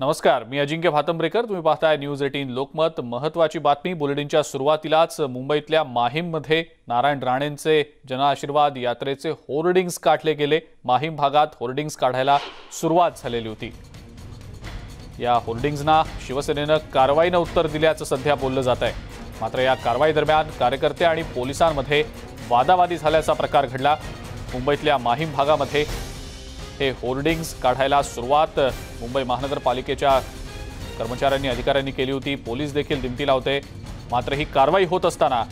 नमस्कार, मी अजिंक्य भातंब्रेकर। तुम्ही पाहताय न्यूज 18 लोकमत। महत्त्वाची बातमी बुलेटिनच्या सुरुवातीलाच मुंबईतल्या माहीममध्ये नारायण राणेंचे जनआशीर्वाद यात्रेचे होर्डिंग्स काढले गेले। माहीम भागात होर्डिंग्स काढायला सुरुवात झालेली होती। या होर्डिंग्सना शिवसेनेनं कारवाईनं उत्तर दिल्याचं सध्या बोललं जात आहे। मात्र या कारवाई दरम्यान कार्यकर्ते आणि पोलिसांमध्ये वादावादी झाल्याचा प्रकार घडला। मुंबईतल्या माहीम भागामध्ये हे होर्डिंग्स काढायला सुरुवात मुंबई महानगरपालिकेच्या कर्मचाऱ्यांनी अधिकाऱ्यांनी केली होती। पोलीस देखील दिमती लावते। मात्र ही कारवाई होत असताना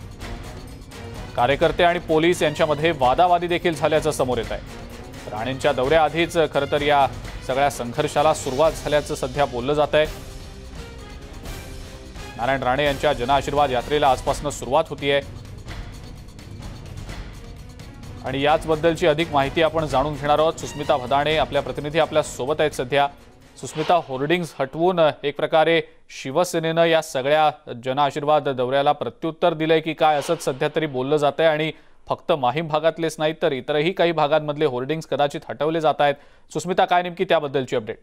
कार्यकर्ते आणि पोलीस यांच्यामध्ये वादावादी देखील झाल्याचं समोर येत आहे। राणेंच्या दौऱ्याआधीच खरं तर या सगळ्या संघर्षाला सुरुवात झाल्याचं सध्या बोललं जात आहे। नारायण राणे यांच्या जनआशीर्वाद यात्रेला आजपासून सुरुवात होतीये आणि याचबद्दलची अधिक माहिती आपण जाणून घेणार आहोत। सुस्मिता भदाणे आपल्या प्रतिनिधी आपल्या सोबत आहेत सध्या। सुस्मिता, होर्डिंग्स हटवून एक प्रकारे शिवसेनेनं या सगळ्या जनआशीर्वाद दौऱ्याला प्रत्युत्तर दिलंय की काय असंच सध्या तरी बोललं जात आहे आणि फक्त माहीम भागातलेच नाही तर इतरही काही भागांमधले होर्डिंग्स कदाचित हटवले जात आहेत। सुस्मिता, काय नेमकी त्याबद्दलची अपडेट?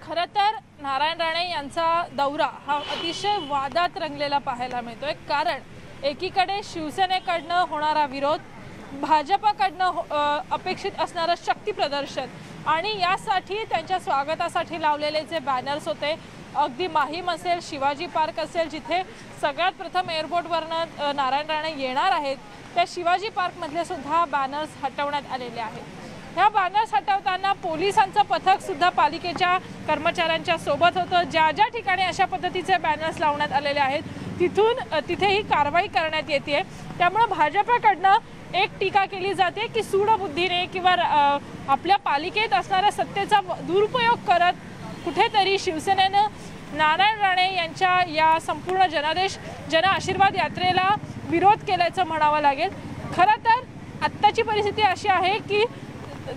खरं तर नारायण राणे यांचा दौरा हा अतिशय वादात रंगलेला पाहायला मिळतोय। कारण एकीकडे शिवसेनेकडनं होणारा विरोध, भाजपकडनं अपेक्षित असणारं शक्ती प्रदर्शन आणि यासाठी त्यांच्या स्वागतासाठी लावलेले जे बॅनर्स होते, अगदी माहीम असेल, शिवाजी पार्क असेल, जिथे सगळ्यात प्रथम एअरपोर्टवरनं नारायण राणे येणार आहेत, त्या शिवाजी पार्कमधले सुद्धा बॅनर्स हटवण्यात आलेले आहेत। ह्या बॅनर्स हटवताना पोलिसांचं पथक सुद्धा पालिकेच्या कर्मचाऱ्यांच्या सोबत होतं। ज्या ज्या ठिकाणी अशा पद्धतीचे बॅनर्स लावण्यात आलेले आहेत तिथे ही कारवाई करण्यात येते। त्यामुळे भाजपकडनं एक टीका केली जाते की सूडबुद्धीने किंवा आपल्या पालिकेत असणाऱ्या सत्तेचा दुरुपयोग करत कुठेतरी शिवसेनेनं नारायण राणे यांच्या या संपूर्ण जनआशीर्वाद यात्रेला विरोध केल्याचं म्हणावं लागेल। खरं तर आत्ताची परिस्थिती अशी आहे की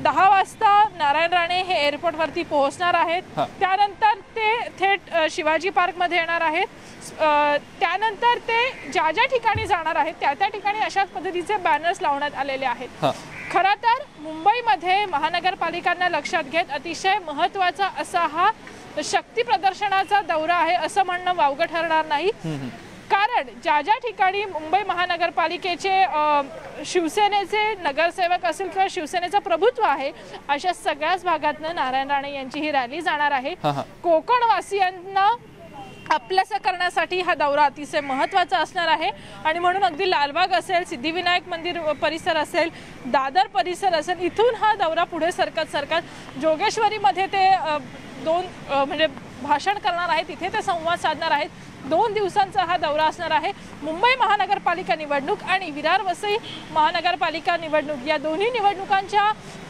10 वाजता नारायण राणे हे एअरपोर्टवरती पोहोचणार आहेत। त्यानंतर ते थेट शिवाजी पार्कमध्ये येणार आहेत। त्यानंतर ते ज्या ज्या ठिकाणी जाणार आहेत त्या ठिकाणी अशाच पद्धतीचे बॅनर्स लावण्यात आलेले आहेत। खरं तर मुंबईमध्ये महानगरपालिकांना लक्षात घेत अतिशय महत्त्वाचा असा हा शक्ती प्रदर्शनाचा दौरा आहे असं म्हणणं वावगं ठरणार नाही। कारण ज्या ज्या ठिकाणी मुंबई महानगरपालिकेचे शिवसेनेचे नगरसेवक असेल किंवा शिवसेनेचं प्रभुत्व आहे अशा सगळ्याच भागातनं नारायण राणे यांची ही रॅली जाणार आहे। कोकणवासियांना आपलंसं करण्यासाठी हा दौरा अतिशय महत्त्वाचा असणार आहे आणि म्हणून अगदी लालबाग असेल, सिद्धिविनायक मंदिर परिसर असेल, दादर परिसर असेल, इथून हा दौरा पुढे सरकत जोगेश्वरीमध्ये ते म्हणजे भाषण करणार आहेत, तिथे ते संवाद साधणार आहेत। 2 दिवसांचा हा दौरा असणार आहे। मुंबई महानगरपालिका निवडणूक आणि विरार वसई महानगरपालिका निवडणूक या दोन्ही निवडणुकांच्या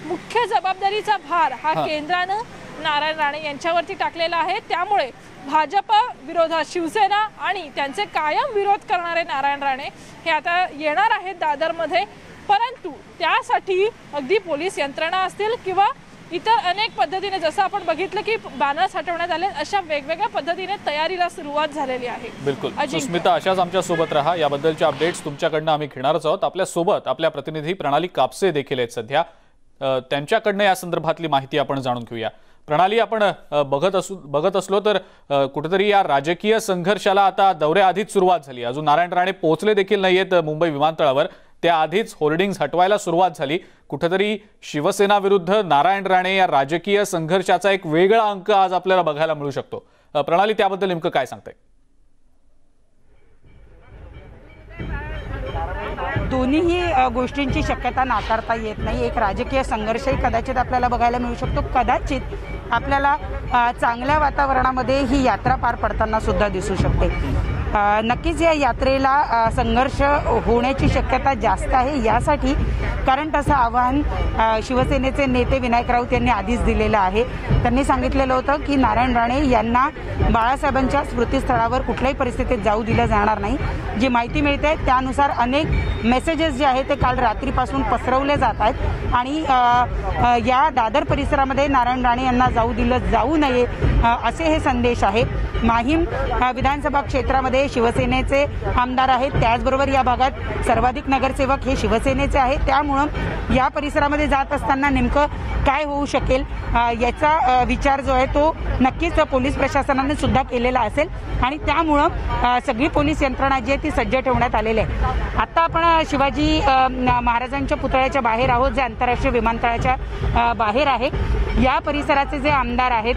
मुख्य जबाबदारीचा भार हा केंद्रानं नारायण राणे यांच्यावरती टाकलेला आहे। त्यामुळे भाजप विरोधात शिवसेना आणि त्यांचे कायम विरोध करणारे नारायण राणे हे आता येणार आहेत दादरमध्ये। परंतु त्यासाठी अगदी पोलीस यंत्रणा असतील किंवा इतर अनेक पद्धतीने जसं आपण बघितलं की बॅनर्स हटवण्यात आले, अशा वेगवेगळ्या पद्धतीने तयारीला सुरुवात झालेली आहे। बिलकुल सुस्मिता, अशाच आमच्या सोबत रहा। याबद्दलच्या अपडेट्स तुमच्याकडनं आम्ही घेणारच आहोत। आपल्या सोबत आपल्या प्रतिनिधी प्रणाली कापसे देखील आहेत सध्या। त्यांच्याकडनं या संदर्भातली माहिती आपण जाणून घेऊया। प्रणाली, आपण बघत असलो तर कुठेतरी या राजकीय संघर्षाला आता दौऱ्याआधीच सुरुवात झाली। अजून नारायण राणे पोहोचले देखील नाहीयेत मुंबई विमानतळावर, त्याआधीच होर्डिंग्स हटवायला सुरुवात झाली। कुठेतरी शिवसेना विरुद्ध नारायण राणे या राजकीय संघर्षाचा एक वेगळा अंक आज आपल्याला बघायला मिळू शकतो। प्रणाली, त्याबद्दल नेमकं काय सांगताय? दोन्ही गोष्टींची शक्यता नाकारता येत नाही। एक राजकीय संघर्षही कदाचित आपल्याला बघायला मिळू शकतो। कदाचित आपल्याला चांगल्या वातावरणामध्ये ही यात्रा पार पडताना सुद्धा दिसू शकते। नक्कीच या यात्रेला संघर्ष होण्याची शक्यता जास्त आहे। यासाठी कारण तसं आवाहन शिवसेनेचे नेते विनायक राऊत यांनी आधीच दिलेलं आहे। त्यांनी सांगितलेलं होतं की नारायण राणे यांना बाळासाहेबांच्या स्मृतीस्थळावर कुठल्याही परिस्थितीत जाऊ दिलं जाणार नाही। जी माहिती मिळते त्यानुसार अनेक मेसेजेस जे आहेत ते काल रात्रीपासून पसरवले जात आहेत आणि या दादर परिसरामध्ये नारायण राणे यांना जाऊ दिलं जाऊ नये असे हे संदेश आहेत। माहीम विधानसभा क्षेत्रामध्ये हे शिवसेनेचे आमदार आहेत, त्याचबरोबर या भागात सर्वाधिक नगरसेवक हे शिवसेनेचे आहेत. त्यामुळं या परिसरामध्ये जात असताना नेमकं काय होऊ शकेल याचा विचार जो आहे तो नक्कीच पोलीस प्रशासनाने सुद्धा केलेला असेल आणि त्यामुळं सगळी पोलीस यंत्रणा जी आहे ती सज्ज ठेवण्यात आलेली आहे. आता आपण शिवाजी महाराजांच्या पुतळ्याच्या बाहेर आहोत, जे आंतरराष्ट्रीय विमानतळाच्या बाहेर आहे. या परिसराचे जे आमदार आहेत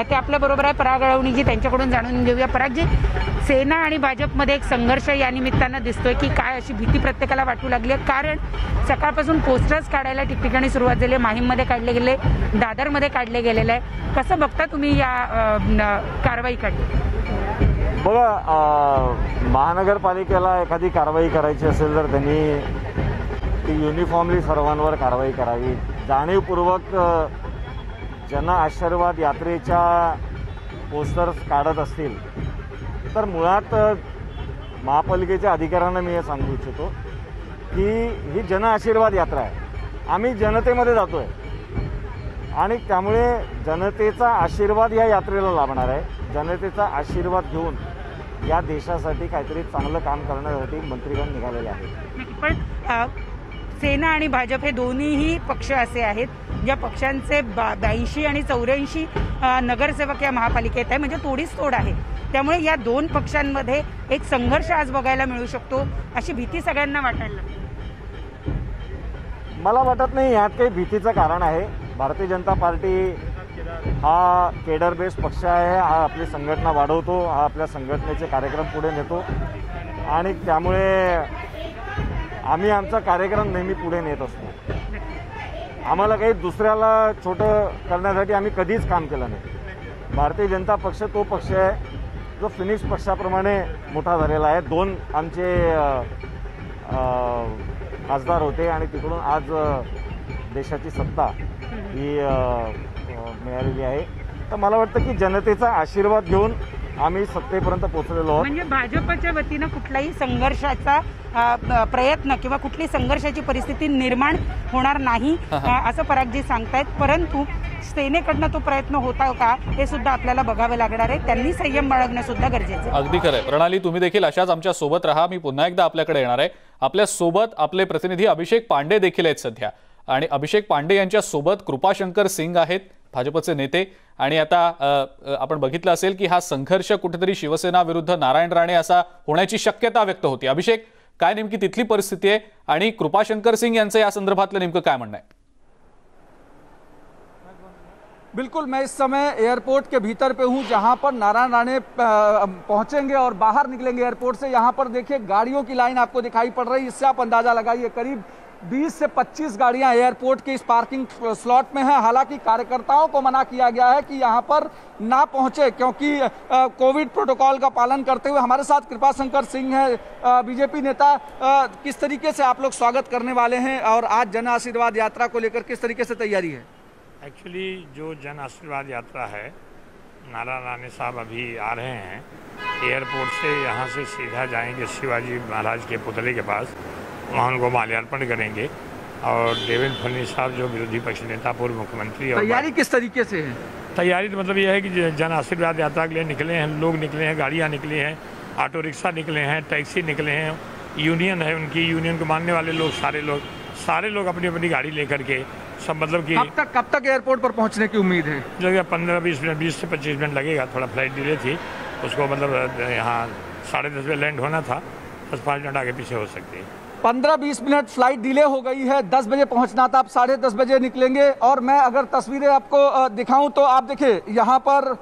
ते आपल्याबरोबर आहे. पराग अळवणीजी, त्यांच्याकडून जाणून घेऊया. परागजी, सेना आणि भाजपमध्ये एक संघर्ष या निमित्तानं दिसतोय की काय, अशी भीती प्रत्येकाला वाटू लागली आहे? कारण सकाळपासून पोस्टर्स काढायला ठिकठिकाणी सुरुवात झाली आहे. माहीममध्ये काढले गेले, दादरमध्ये काढले गेलेले आहे. कसं बघता तुम्ही या कारवाईकडे? बघा, महानगरपालिकेला एखादी कारवाई करायची असेल तर त्यांनी ती युनिफॉर्मली सर्वांवर कारवाई करावी. जाणीवपूर्वक जन आशीर्वाद यात्रेच्या पोस्टर्स काढत असतील तर मुळात महापालिकेच्या अधिकाऱ्यांना मी हे सांगू इच्छितो की ही जन आशीर्वाद यात्रा आहे. आम्ही जनतेमध्ये जातो आहे आणि त्यामुळे जनतेचा आशीर्वाद या यात्रेला लाभणार आहे. जनतेचा आशीर्वाद घेऊन या देशासाठी काहीतरी चांगलं काम करण्यासाठी मंत्रीगण निघालेले आहेत. पण सेना आणि भाजप हे दोन्हीही पक्ष असे आहेत ज्या पक्षांचे 82 आणि 84 नगरसेवक या महापालिकेत आहे, म्हणजे तोडीस तोड आहे. त्यामुळे या दोन पक्षांमध्ये एक संघर्ष आज बघायला मिळू शकतो, अशी भीती सगळ्यांना वाटायला लागली. मला वाटत नाही यात काही भीतीचं कारण आहे. भारतीय जनता पार्टी हा केडर बेस पक्ष आहे. हा आपली संघटना वाढवतो, हा आपल्या संघटनेचे कार्यक्रम पुढे नेतो आणि त्यामुळे आम्ही आमचा कार्यक्रम नेहमी पुढे नेत असतो. आम्हाला काही दुसऱ्याला छोटं करण्यासाठी आम्ही कधीच काम केलं नाही. भारतीय जनता पक्ष तो पक्ष आहे जो फिनिक्स पक्षाप्रमाणे मोठा झालेला आहे. 2 आमचे खासदार होते आणि तिकडून आज देशाची सत्ता ही मिळालेली आहे. तर मला वाटतं की जनतेचा आशीर्वाद घेऊन आम्ही सत्तेपर्यंत पोहोचलेलो आहोत. म्हणजे भाजपच्या वतीनं कुठलाही संघर्षाचा प्रयत्न किंवा कुठली संघर्षाची परिस्थिती निर्माण होणार नाही असं परागजी सांगतायत. परंतु सेनेकडनं तो प्रयत्न होता का हे सुद्धा आपल्याला बघावे लागणार आहे. त्यांनी संयम बाळगणं सुद्धा गरजेचं आहे. अगदी खरं आहे. प्रणाली, तुम्ही देखील अशाच आमच्या सोबत राहा. मी पुन्हा एकदा आपल्याकडे येणार आहे. आपल्या सोबत आपले प्रतिनिधी अभिषेक पांडे देखील आहेत सध्या, आणि अभिषेक पांडे यांच्या सोबत कृपाशंकर सिंग आहेत, भाजपचे नेते. आणि आता आपण बघितलं असेल की हा संघर्ष कुठेतरी शिवसेना विरुद्ध नारायण राणे असा होण्याची शक्यता व्यक्त होती. अभिषेक, काय नेमकी तिथली परिस्थिती आहे आणि कृपाशंकर सिंग यांचं या संदर्भातलं नेमकं काय म्हणणं आहे? बिल्कुल, मैं इस समय एयरपोर्ट के भीतर पे हूं जहां पर नारायण राणे पहुंचेंगे और बाहर निकलेंगे एयरपोर्ट से. यहां पर देखिए गाड़ियों की लाइन आपको दिखाई पड़ रही है. इससे आप अंदाजा लगाइए करीब 20 से 25 गाड़ियां एयरपोर्ट के इस पार्किंग स्लॉट में हैं. हालांकि कार्यकर्ताओं को मना किया गया है कि यहां पर ना पहुंचे क्योंकि कोविड प्रोटोकॉल का पालन करते हुए. हमारे साथ कृपाशंकर सिंह है, बीजेपी नेता. किस तरीके से आप लोग स्वागत करने वाले हैं और आज जन आशीर्वाद यात्रा को लेकर किस तरीके से तैयारी है? एक्चुअली जो जन आशीर्वाद यात्रा है, नारायण राणे साहब अभी आ रहे हैं एयरपोर्ट से. यहाँ से सीधा जाएंगे शिवाजी महाराज के पुतले के पास, वहाँ उनको माल्यार्पण करेंगे. और देवेंद्र फडणवीस साहब जो विरोधी पक्ष नेता, पूर्व मुख्यमंत्री. तैयारी किस तरीके से है? तैयारी तो मतलब यह है कि जन आशीर्वाद यात्रा के लिए निकले हैं लोग, निकले हैं, गाड़ियाँ निकली हैं, ऑटो रिक्शा निकले हैं, टैक्सी निकले हैं, यूनियन है उनकी, यूनियन को मानने वाले लोग, सारे लोग अपनी अपनी गाड़ी लेकर के सब. मतलब कि कब तक एयरपोर्ट पर पहुंचने की उम्मीद है? जगह 15-20 मिनट, 20 से 25 मिनट लगेगा. थोड़ा फ्लाइट डिले थी, उसको मतलब यहाँ 10:30 बजे लैंड होना था, 10-5 मिनट आगे पीछे हो सकती है. 15-20 मिनट फ्लाइट डिले हो गई है. 10 बजे पहुंचना था, आप 10:30 बजे निकलेंगे. और मैं अगर तस्वीरें आपको दिखाऊं तो आप देखिए यहाँ पर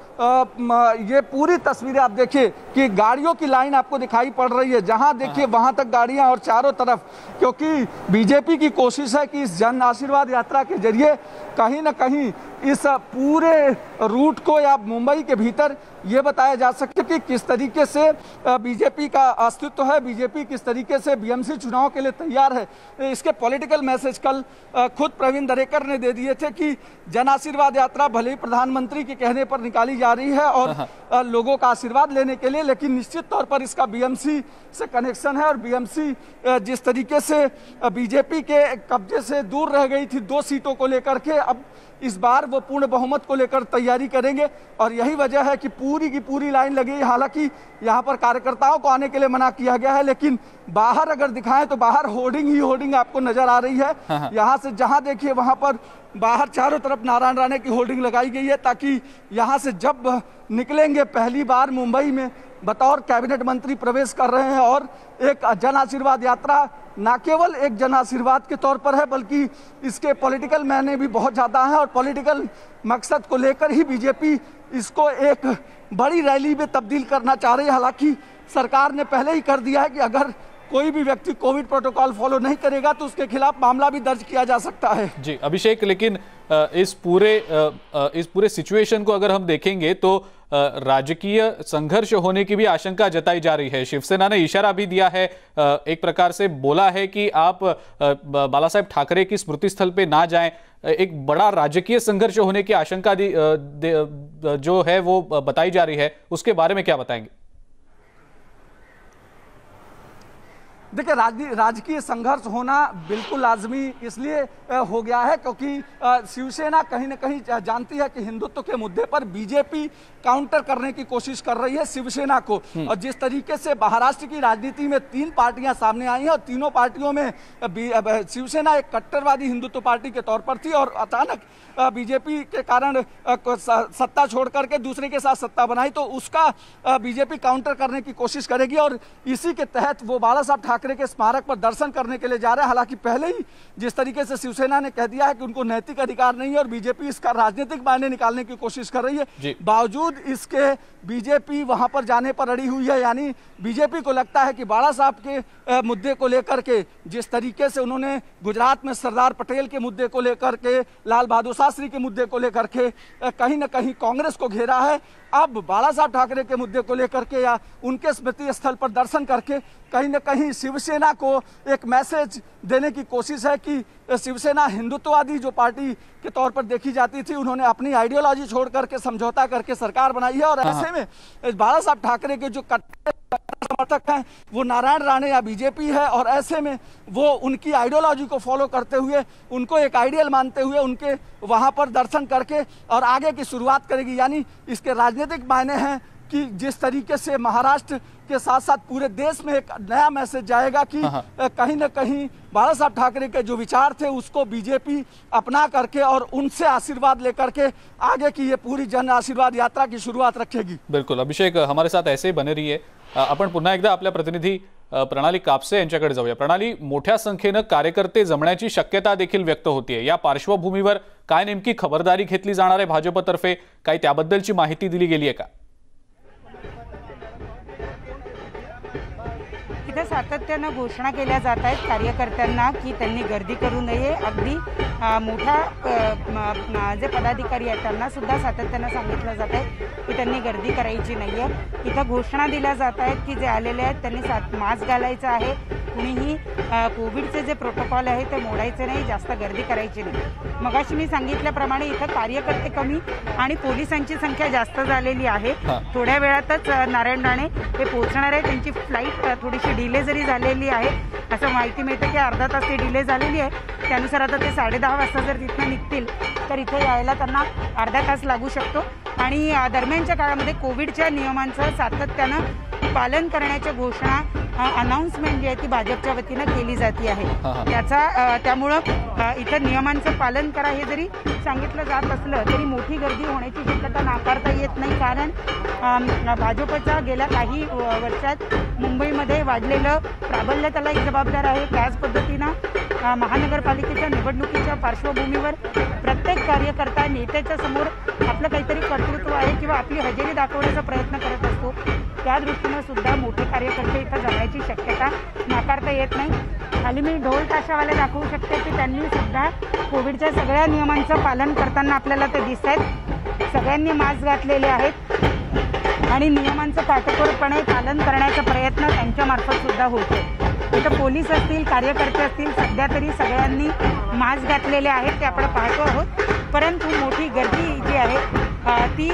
ये पूरी तस्वीरें आप देखिए कि गाड़ियों की लाइन आपको दिखाई पड़ रही है. जहां देखिए वहां तक गाड़ियां और चारों तरफ, क्योंकि बीजेपी की कोशिश है कि इस जन आशीर्वाद यात्रा के जरिए कहीं ना कहीं इस पूरे रूट को या मुंबई के भीतर ये बताया जा सके कि किस तरीके से बीजेपी का अस्तित्व है, बीजेपी किस तरीके से बीएमसी चुनाव चुनाव के लिए तैयार है। इसके पॉलिटिकल मैसेज कल खुद प्रवीण दरेकर ने दे दिए थे कि जन आशीर्वाद यात्रा भले ही प्रधानमंत्री के कहने पर निकाली जा रही है और लोगों का आशीर्वाद लेने के लिए, लेकिन निश्चित तौर पर इसका बीएमसी से कनेक्शन है। और बीएमसी जिस तरीके से बीजेपी के कब्जे से दूर रह गई थी 2 सीटों को लेकर के, अब इस बार वो पूर्ण बहुमत को लेकर तैयारी करेंगे और यही वजह है कि पूरी की पूरी लाइन लगी। हालांकि यहाँ पर कार्यकर्ताओं को आने के लिए मना किया गया है, लेकिन बाहर अगर दिखाएं तो बाहर होर्डिंग ही होर्डिंग आपको नजर आ रही है। यहाँ से जहाँ देखिए वहाँ पर बाहर चारों तरफ नारायण राणे की होर्डिंग लगाई गई है, ताकि यहाँ से जब निकलेंगे पहली बार मुंबई में बतौर कैबिनेट मंत्री प्रवेश कर रहे हैं और एक जन आशीर्वाद यात्रा न केवल एक जन आशीर्वाद के तौर पर है, बल्कि इसके पॉलिटिकल मायने भी बहुत ज़्यादा है और पॉलिटिकल मकसद को लेकर ही बीजेपी इसको एक बड़ी रैली में तब्दील करना चाह रही है। हालांकि सरकार ने पहले ही कर दिया है कि अगर कोई भी व्यक्ति कोविड प्रोटोकॉल फॉलो नहीं करेगा तो उसके खिलाफ मामला भी दर्ज किया जा सकता है। जी अभिषेक, लेकिन इस पूरे सिचुएशन को अगर हम देखेंगे तो राजकीय संघर्ष होने की भी आशंका जताई जा रही है। शिवसेना ने इशारा भी दिया है, एक प्रकार से बोला है कि आप बाला साहेब ठाकरे की स्मृति स्थल पे ना जाएं। एक बड़ा राजकीय संघर्ष होने की आशंका जो है वो बताई जा रही है, उसके बारे में क्या बताएंगे? देखिए, राजकीय संघर्ष होना बिल्कुल लाजमी इसलिए हो गया है क्योंकि शिवसेना कहीं ना कहीं जानती है कि हिंदुत्व के मुद्दे पर बीजेपी काउंटर करने की कोशिश कर रही है शिवसेना को। और जिस तरीके से महाराष्ट्र की राजनीति में 3 पार्टियां सामने आई हैं और तीनों पार्टियों में शिवसेना एक कट्टरवादी हिंदुत्व पार्टी के तौर पर थी और अचानक बीजेपी के कारण सत्ता छोड़ करके दूसरे के साथ सत्ता बनाई, तो उसका बीजेपी काउंटर करने की कोशिश करेगी और इसी के तहत वो बाला साहब ठाकरे के स्मारक पर दर्शन करने के लिए जा रहे हैं। हालांकि पहले ही जिस तरीके से शिवसेना ने कह दिया है कि उनको नैतिक अधिकार नहीं है और बीजेपी इसका राजनीतिक मायने निकालने की कोशिश कर रही है, बावजूद इसके बीजेपी वहां पर जाने पर अड़ी हुई है। यानी बीजेपी को लगता है कि बाला साहब के मुद्दे को लेकर के जिस तरीके से उन्होंने गुजरात में सरदार पटेल के मुद्दे को लेकर के, लाल बहादुर शास्त्री के मुद्दे को लेकर के कहीं ना कहीं कांग्रेस को घेरा है, अब बाला साहब ठाकरे के मुद्दे को लेकर के या उनके स्मृति स्थल पर दर्शन करके कहीं ना कहीं शिवसेना को एक मैसेज देने की कोशिश है कि शिवसेना हिंदुत्ववादी जो पार्टी के तौर पर देखी जाती थी, उन्होंने अपनी आइडियोलॉजी छोड़ करके समझौता करके सरकार बनाई है और ऐसे में बाला साहब ठाकरे के जो समर्थक हैं वो नारायण राणे या बीजेपी है और ऐसे में वो उनकी आइडियोलॉजी को फॉलो करते हुए, उनको एक आइडियल मानते हुए उनके वहां पर दर्शन करके और आगे की शुरुआत करेगी। यानी इसके राजनीतिक मायने हैं कि जिस तरीके से महाराष्ट्र के साथ साथ पूरे देश में एक नया मैसेज जाएगा कि कहीं ना कहीं बाला साहब ठाकरे के जो विचार थे उसको बीजेपी अपना करके और उनसे आशीर्वाद लेकर के आगे की ये पूरी जन आशीर्वाद यात्रा की शुरुआत रखेगी। बिल्कुल अभिषेक, हमारे साथ ऐसे ही बने रहिए। आपण पुन्हा एकदा आपल्या प्रतिनिधी प्रणाली कापसे यांच्याकडे जाऊया। प्रणाली, मोठ्या संख्येने कार्यकर्ते जमण्याची शक्यता देखील व्यक्त होतीये, या पार्श्वभूमीवर काय नेमकी खबरदारी घेतली जाणार आहे भाजपतर्फे, काही त्याबद्दलची माहिती दिली गेली आहे का? इथे सातत्यानं घोषणा केल्या जात आहेत कार्यकर्त्यांना की त्यांनी गर्दी करू नये। अगदी मोठ्या जे पदाधिकारी आहेत त्यांना सुद्धा सातत्यानं सांगितलं जात आहे की त्यांनी गर्दी करायची नाही आहे। इथं घोषणा दिल्या जात आहेत की जे आलेले आहेत त्यांनी मास्क घालायचा आहे, कुणीही कोविडचे जे प्रोटोकॉल आहे ते मोडायचे नाही, जास्त गर्दी करायची नाही। मगाशी मी सांगितल्याप्रमाणे इथं कार्यकर्ते कमी आणि पोलिसांची संख्या जास्त झालेली आहे। थोड्या वेळातच नारायण राणे हे पोहोचणार आहे, त्यांची फ्लाईट थोडीशी डिले जरी झालेली आहे असं माहिती मिळते की अर्धा तास ती डिले झालेली आहे, त्यानुसार आता ते 10:30 वाजता जर तिथून निघतील तर इथे यायला त्यांना अर्धा तास लागू शकतो। आणि दरम्यानच्या काळामध्ये कोविडच्या नियमांचं सातत्यानं पालन करण्याच्या घोषणा अनाउन्समेंट जी आहे ती भाजपच्या वतीनं केली जाते आहे। त्यामुळं इथं नियमांचं पालन करा हे जरी सांगितलं जात असलं तरी मोठी गर्दी होण्याची शक्यता नाकारता येत नाही, कारण भाजपच्या गेल्या काही वर्षात मुंबईमध्ये वाढलेलं प्राबल्य त्याला एक जबाबदार आहे। त्याच पद्धतीनं महानगरपालिकेच्या निवडणुकीच्या पार्श्वभूमीवर प्रत्येक कार्यकर्ता नेत्याच्या समोर आपलं काहीतरी कर्तृत्व आहे किंवा आपली हजेरी दाखवण्याचा प्रयत्न करत असतो, त्या दृष्टीनं सुद्धा मोठे कार्यकर्ते इथं जाण्याची शक्यता नाकारता येत नाही। खाली मी ढोल ताशावाले दाखवू शकते की त्यांनी सुद्धा कोविडच्या सगळ्या नियमांचं पालन करताना आपल्याला ते दिसत आहेत। सगळ्यांनी मास्क घातलेले आहेत आणि नियमांचं काटेकोरपणे पालन करण्याचा प्रयत्न त्यांच्या मार्फत सुद्धा होतो। इथं पोलीस असतील, कार्यकर्ते असतील, सध्या तरी सगळ्यांनी मास्क घातलेले आहेत ते आपण पाहतो आहोत. परंतु मोठी गर्दी जी आहे ती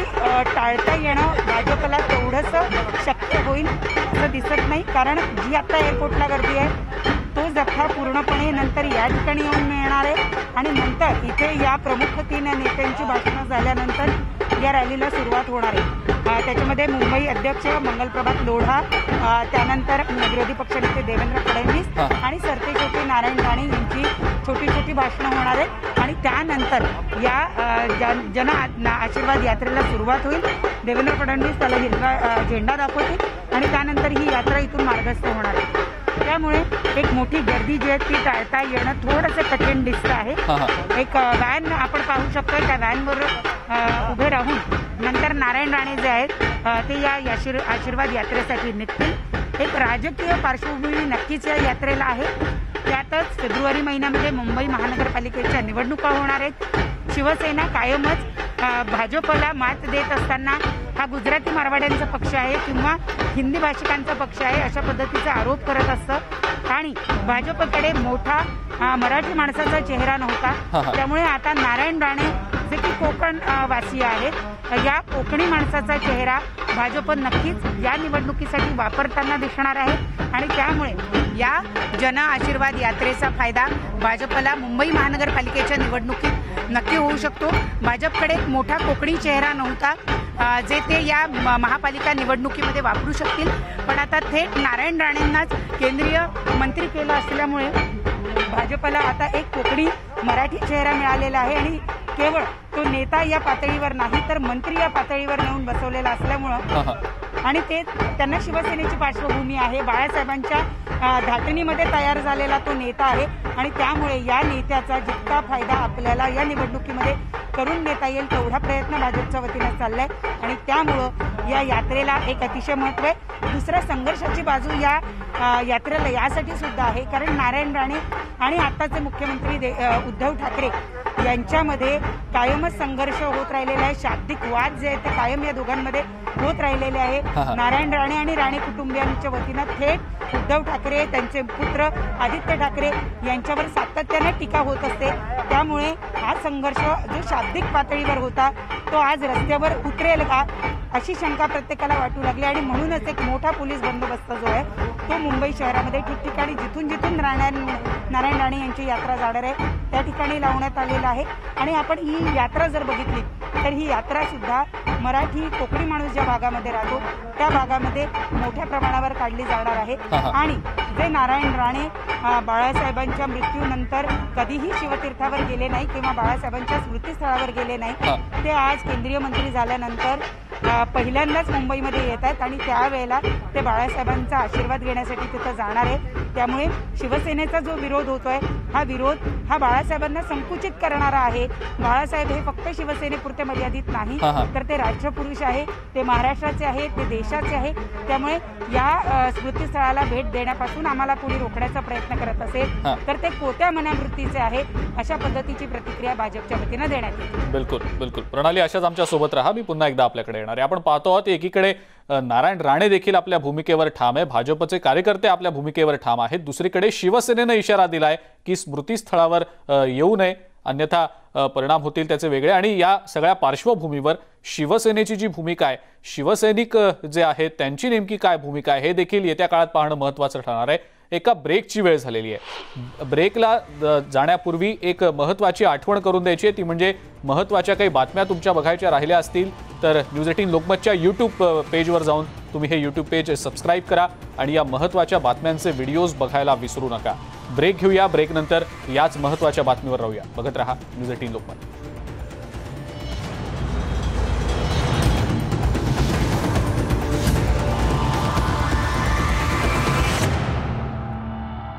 टाळता येणं भाजपला तेवढंसं शक्य होईल असं दिसत नाही. कारण जी आता एअरपोर्टला गर्दी आहे तो जथ्था पूर्णपणे नंतर या ठिकाणी येऊन मिळणार आहे आणि नंतर इथे या प्रमुख 3 नेत्यांची भाषणं झाल्यानंतर या रॅलीला सुरुवात होणार आहे. त्याच्यामध्ये मुंबई अध्यक्ष मंगलप्रभात लोढा, त्यानंतर विरोधी पक्षनेते देवेंद्र फडणवीस आणि सरतेशेवटी नारायण राणे यांची छोटी छोटी भाषणं होणार आहेत आणि त्यानंतर या जन आशीर्वाद यात्रेला सुरुवात होईल. देवेंद्र फडणवीस त्याला हिरवा झेंडा दाखवतील आणि त्यानंतर ही यात्रा इथून मार्गस्थ होणार आहे. त्यामुळे एक मोठी गर्दी जी आहे ती टाळता येणं थोडंसं कठीण दिसतं आहे. एक व्हॅन आपण पाहू शकतो, त्या व्हॅनवर उभे राहून नंतर नारायण राणे जे आहेत ते या आशीर्वाद यात्रेसाठी निघतील. एक राजकीय पार्श्वभूमी नक्कीच या यात्रेला आहे. त्यातच फेब्रुवारी महिन्यामध्ये मुंबई महानगरपालिकेच्या निवडणुका होणार आहेत. शिवसेना कायमच भाजपला मात देत असताना हा गुजराती मारवाड्यांचा पक्ष आहे किंवा हिंदी भाषिकांचा पक्ष आहे अशा पद्धतीचा आरोप करत असतं आणि भाजपकडे मोठा मराठी माणसाचा चेहरा नव्हता. त्यामुळे आता नारायण राणे जे की कोकण वासी आहेत या कोकणी माणसाचा चेहरा भाजप नक्कीच या निवडणुकीसाठी वापरताना दिसणार आहे आणि त्यामुळे या जन आशीर्वाद यात्रेचा फायदा भाजपला मुंबई महानगरपालिकेच्या निवडणुकीत नक्की होऊ शकतो. भाजपकडे एक मोठा कोकणी चेहरा नव्हता जे ते या महापालिका निवडणुकीमध्ये वापरू शकतील, पण आता थेट नारायण राणेंनाच केंद्रीय मंत्री केलं असल्यामुळे भाजपला आता एक कोकणी मराठी चेहरा मिळालेला आहे आणि केवळ तो नेता या पातळीवर नाही तर मंत्री या पातळीवर नेऊन बसवलेला असल्यामुळं आणि ते त्यांना शिवसेनेची पार्श्वभूमी आहे. बाळासाहेबांच्या धाटणीमध्ये तयार झालेला तो नेता आहे आणि त्यामुळे या नेत्याचा जितका फायदा आपल्याला या निवडणुकीमध्ये करून देता येईल तेवढा प्रयत्न भाजपच्या वतीनं चाललाय आणि त्यामुळं या यात्रेला एक अतिशय महत्त्व आहे. दुसरा संघर्षाची बाजू या यात्रेला यासाठी सुद्धा आहे कारण नारायण राणे आणि आताचे मुख्यमंत्री उद्धव ठाकरे यांच्यामध्ये कायमच संघर्ष होत राहिलेला आहे. शाब्दिक वाद जे आहेत ते कायम या दोघांमध्ये होत राहिलेले आहे. नारायण राणे आणि राणे कुटुंबियांच्या वतीनं थेट उद्धव ठाकरे, त्यांचे पुत्र आदित्य ठाकरे यांच्यावर सातत्याने टीका होत असते. त्यामुळे हा संघर्ष जो शाब्दिक पातळीवर होता तो आज रस्त्यावर उतरेल का अशी शंका प्रत्येकाला वाटू लागली आणि म्हणूनच एक मोठा पोलीस बंदोबस्त जो आहे तो मुंबई शहरामध्ये ठिकठिकाणी जिथून जिथून नारायण राणे यांची यात्रा जाणार आहे त्या ठिकाणी लावण्यात आलेला आहे. आणि आपण ही यात्रा जर बघितली तर ही यात्रा सुद्धा मराठी कोकणी माणूस ज्या भागामध्ये राहतो त्या भागामध्ये मोठ्या प्रमाणावर काढली जाणार आहे. आणि जे नारायण राणे बाळासाहेबांच्या मृत्यूनंतर कधीही शिवतीर्थावर गेले नाही किंवा बाळासाहेबांच्या स्मृतीस्थळावर गेले नाही, ते आज केंद्रीय मंत्री झाल्यानंतर पहिल्यांदाच मुंबईमध्ये येत आहेत आणि त्यावेळेला ते बाळासाहेबांचा आशीर्वाद घेण्यासाठी तिथं जाणार आहे. त्यामुळे शिवसेनेचा जो विरोध होतोय हा विरोध हा बाळासाहेबांना संकुचित करणारा आहे. बाळासाहेब हे फक्त शिवसेनेपुरते मर्यादित नाही तर ते राष्ट्रपुरुष आहे, ते महाराष्ट्राचे आहे, ते देशाचे आहे. त्यामुळे या स्मृतीस्थळाला भेट देण्यापासून आम्हाला पुढे रोखण्याचा प्रयत्न करत असेल तर ते कोत्या मनावृत्तीचे आहे अशा पद्धतीची प्रतिक्रिया भाजपच्या वतीनं देण्यात येते. बिलकुल बिलकुल प्रणाली, अशाच आमच्या सोबत राहा. मी पुन्हा एकदा आपल्याकडे येणार आहे. आपण पाहतो आहोत एकीकडे नारायण राणे देखील आपल्या भूमिकेवर ठाम आहे, भाजपचे कार्यकर्ते आपल्या भूमिकेवर ठाम आहेत. दुसरीकडे शिवसेनेनं इशारा दिलाय की स्मृतीस्थळावर येऊ नये अन्यथा परिणाम होतील त्याचे वेगळे. आणि या सगळ्या पार्श्वभूमीवर शिवसेनेची जी भूमिका आहे, शिवसैनिक जे आहेत त्यांची नेमकी काय भूमिका आहे हे देखील येत्या काळात पाहणं महत्त्वाचं ठरणार आहे. एका ब्रेकची वेळ झालेली आहे. ब्रेकला जाण्यापूर्वी एक महत्त्वाची आठवण करून द्यायची आहे, ती म्हणजे महत्त्वाच्या काही बातम्या तुमच्या बघायच्या राहिल्या असतील तर न्यूज 18 लोकमतच्या यूट्यूब पेजवर जाऊन तुम्ही हे यूट्यूब पेज सबस्क्राईब करा आणि या महत्त्वाच्या बातम्यांचे व्हिडिओज बघायला विसरू नका. ब्रेक घेऊया, ब्रेकनंतर याच महत्त्वाच्या बातमीवर राहूया. बघत रहा न्यूज 18 लोकमत.